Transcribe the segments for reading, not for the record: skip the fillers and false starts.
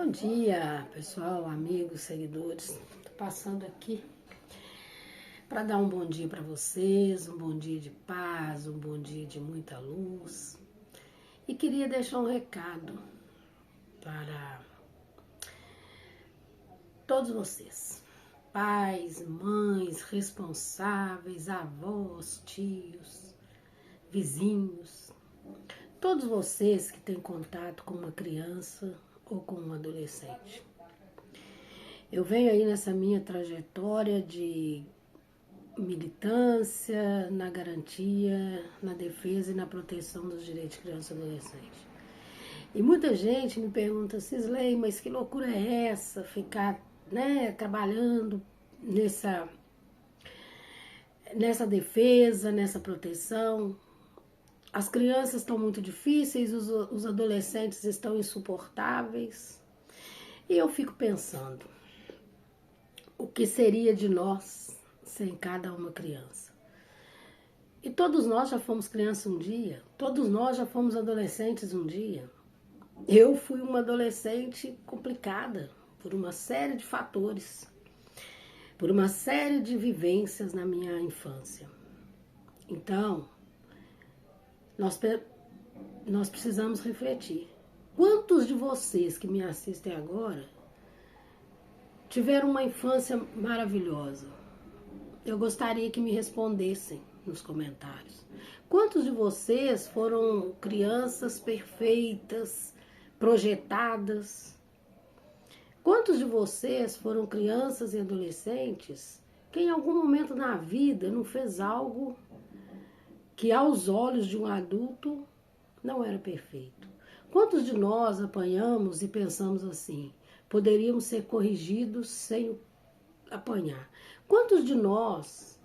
Bom dia, pessoal, amigos, seguidores. Tô passando aqui para dar um bom dia para vocês, um bom dia de paz, um bom dia de muita luz. E queria deixar um recado para todos vocês, pais, mães, responsáveis, avós, tios, vizinhos, todos vocês que têm contato com uma criança ou com um adolescente. Eu venho aí nessa minha trajetória de militância na garantia, na defesa e na proteção dos direitos de criança e adolescente. E muita gente me pergunta, Cisley, mas que loucura é essa? Ficar, trabalhando nessa defesa, nessa proteção. As crianças estão muito difíceis, os adolescentes estão insuportáveis. E eu fico pensando, o que seria de nós sem cada uma criança? E todos nós já fomos crianças um dia, todos nós já fomos adolescentes um dia. Eu fui uma adolescente complicada por uma série de fatores, por uma série de vivências na minha infância. Então, nós precisamos refletir. Quantos de vocês que me assistem agora tiveram uma infância maravilhosa? Eu gostaria que me respondessem nos comentários. Quantos de vocês foram crianças perfeitas, projetadas? Quantos de vocês foram crianças e adolescentes que em algum momento na vida não fez algo que aos olhos de um adulto não era perfeito? Quantos de nós apanhamos e pensamos assim, poderíamos ser corrigidos sem apanhar? Quantos de nós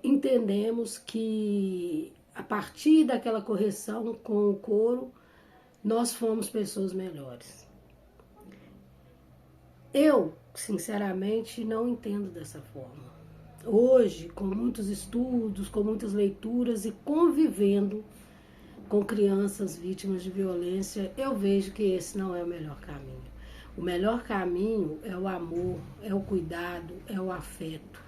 entendemos que a partir daquela correção com o couro, nós fomos pessoas melhores? Eu, sinceramente, não entendo dessa forma. Hoje, com muitos estudos, com muitas leituras e convivendo com crianças vítimas de violência, eu vejo que esse não é o melhor caminho. O melhor caminho é o amor, é o cuidado, é o afeto.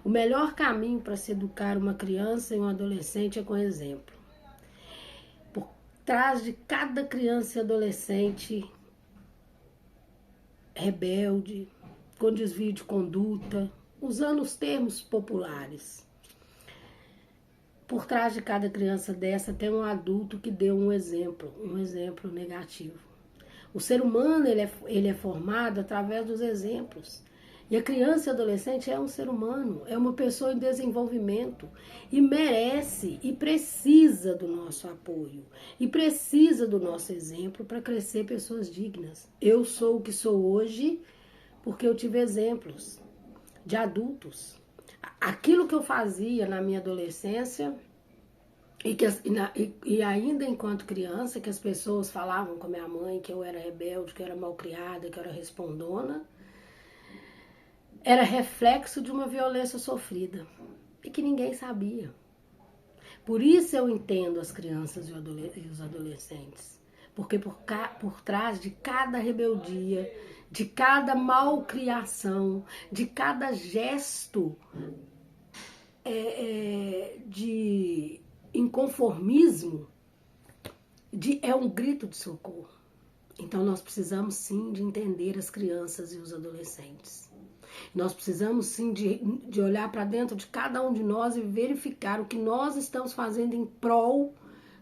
O melhor caminho para se educar uma criança e um adolescente é com exemplo. Por trás de cada criança e adolescente rebelde, com desvio de conduta, usando os termos populares, por trás de cada criança dessa tem um adulto que deu um exemplo negativo. O ser humano ele é formado através dos exemplos. E a criança e adolescente é um ser humano, é uma pessoa em desenvolvimento e merece e precisa do nosso apoio e precisa do nosso exemplo para crescer pessoas dignas. Eu sou o que sou hoje porque eu tive exemplos de adultos. Aquilo que eu fazia na minha adolescência e ainda enquanto criança, que as pessoas falavam com a minha mãe que eu era rebelde, que eu era malcriada, que eu era respondona, era reflexo de uma violência sofrida e que ninguém sabia. Por isso eu entendo as crianças e os adolescentes, porque por trás de cada rebeldia, de cada malcriação, de cada gesto de inconformismo, é um grito de socorro. Então nós precisamos sim de entender as crianças e os adolescentes. Nós precisamos sim de olhar para dentro de cada um de nós e verificar o que nós estamos fazendo em prol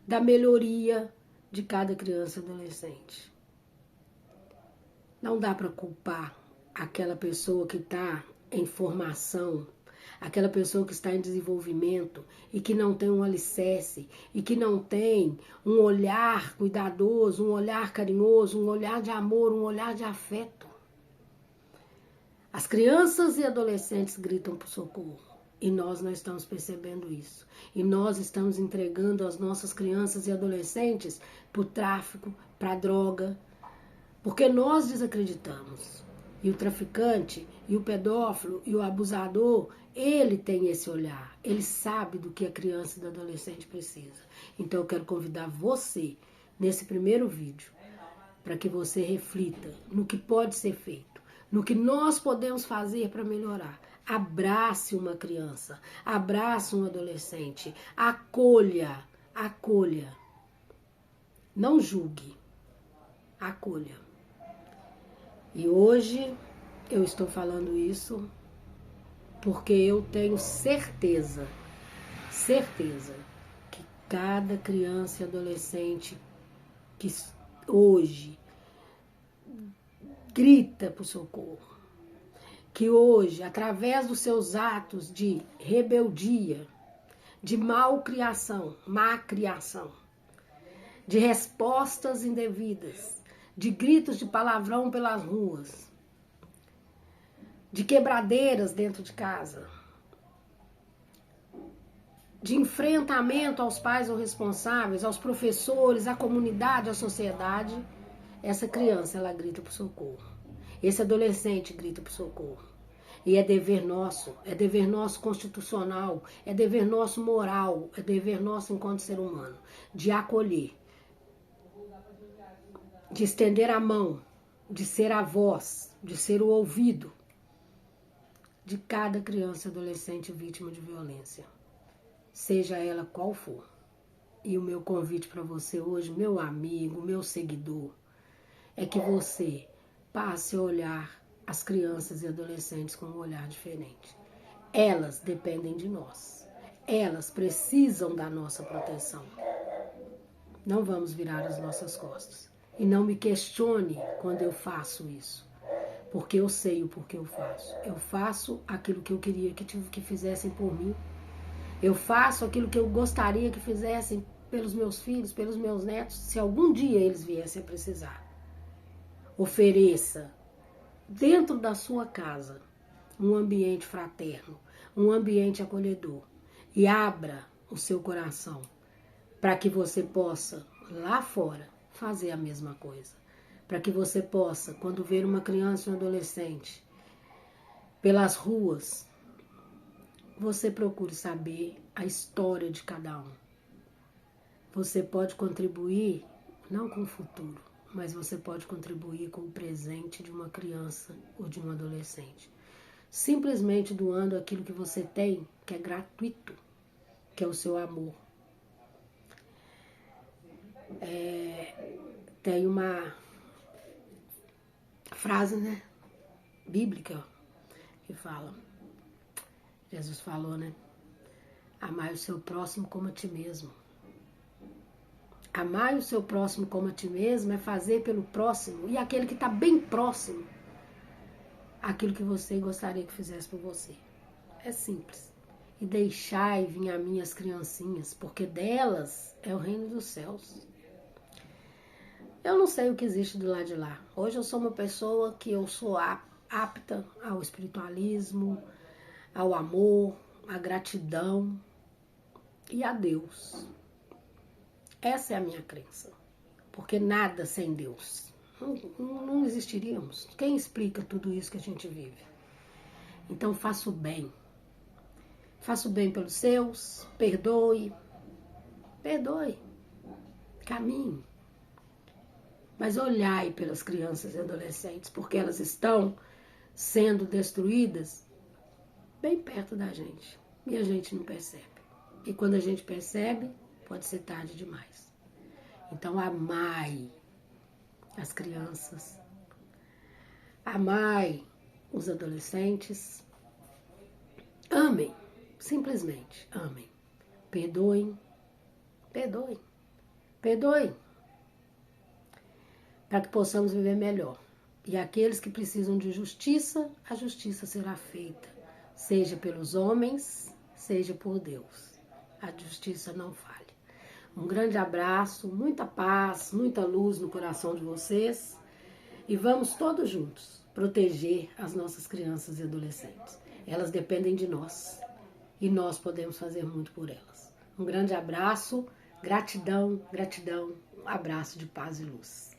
da melhoria de cada criança e adolescente. Não dá para culpar aquela pessoa que está em formação, aquela pessoa que está em desenvolvimento e que não tem um alicerce e que não tem um olhar cuidadoso, um olhar carinhoso, um olhar de amor, um olhar de afeto. As crianças e adolescentes gritam por socorro e nós não estamos percebendo isso. E nós estamos entregando as nossas crianças e adolescentes para o tráfico, para a droga, porque nós desacreditamos. E o traficante, e o pedófilo, e o abusador, ele tem esse olhar. Ele sabe do que a criança e o adolescente precisa. Então eu quero convidar você, nesse primeiro vídeo, para que você reflita no que pode ser feito, no que nós podemos fazer para melhorar. Abrace uma criança, abrace um adolescente, acolha, acolha. Não julgue, acolha. E hoje eu estou falando isso porque eu tenho certeza que cada criança e adolescente que hoje grita por socorro, que hoje, através dos seus atos de rebeldia, de má criação, de respostas indevidas, de gritos de palavrão pelas ruas, de quebradeiras dentro de casa, de enfrentamento aos pais ou responsáveis, aos professores, à comunidade, à sociedade, essa criança, ela grita por socorro. Esse adolescente grita por socorro. E é dever nosso constitucional, é dever nosso moral, é dever nosso enquanto ser humano, de acolher, de estender a mão, de ser a voz, de ser o ouvido de cada criança e adolescente vítima de violência, seja ela qual for. E o meu convite para você hoje, meu amigo, meu seguidor, é que você passe a olhar as crianças e adolescentes com um olhar diferente. Elas dependem de nós. Elas precisam da nossa proteção. Não vamos virar as nossas costas. E não me questione quando eu faço isso. Porque eu sei o porquê eu faço. Eu faço aquilo que eu queria que fizessem por mim. Eu faço aquilo que eu gostaria que fizessem pelos meus filhos, pelos meus netos, se algum dia eles viessem a precisar. Ofereça dentro da sua casa um ambiente fraterno, um ambiente acolhedor e abra o seu coração para que você possa lá fora fazer a mesma coisa, para que você possa, quando ver uma criança ou um adolescente pelas ruas, você procure saber a história de cada um. Você pode contribuir não com o futuro, mas você pode contribuir com o presente de uma criança ou de um adolescente. Simplesmente doando aquilo que você tem, que é gratuito, que é o seu amor. Tem uma frase, né, bíblica, que fala, Jesus falou, né, amai o seu próximo como a ti mesmo. Amar o seu próximo como a ti mesmo é fazer pelo próximo e aquele que está bem próximo aquilo que você gostaria que fizesse por você. É simples. E deixai vir a mim as criancinhas, porque delas é o reino dos céus. Eu não sei o que existe do lado de lá. Hoje eu sou uma pessoa que eu sou apta ao espiritualismo, ao amor, à gratidão e a Deus. Essa é a minha crença, porque nada sem Deus, não existiríamos. Quem explica tudo isso que a gente vive? Então faça o bem pelos seus, perdoe, caminhe, mas olhai pelas crianças e adolescentes, porque elas estão sendo destruídas bem perto da gente, e a gente não percebe. E quando a gente percebe, pode ser tarde demais. Então, amai as crianças, amai os adolescentes, amem, simplesmente amem. Perdoem, para que possamos viver melhor. E aqueles que precisam de justiça, a justiça será feita, seja pelos homens, seja por Deus. A justiça não falha. Um grande abraço, muita paz, muita luz no coração de vocês. E vamos todos juntos proteger as nossas crianças e adolescentes. Elas dependem de nós e nós podemos fazer muito por elas. Um grande abraço, gratidão, um abraço de paz e luz.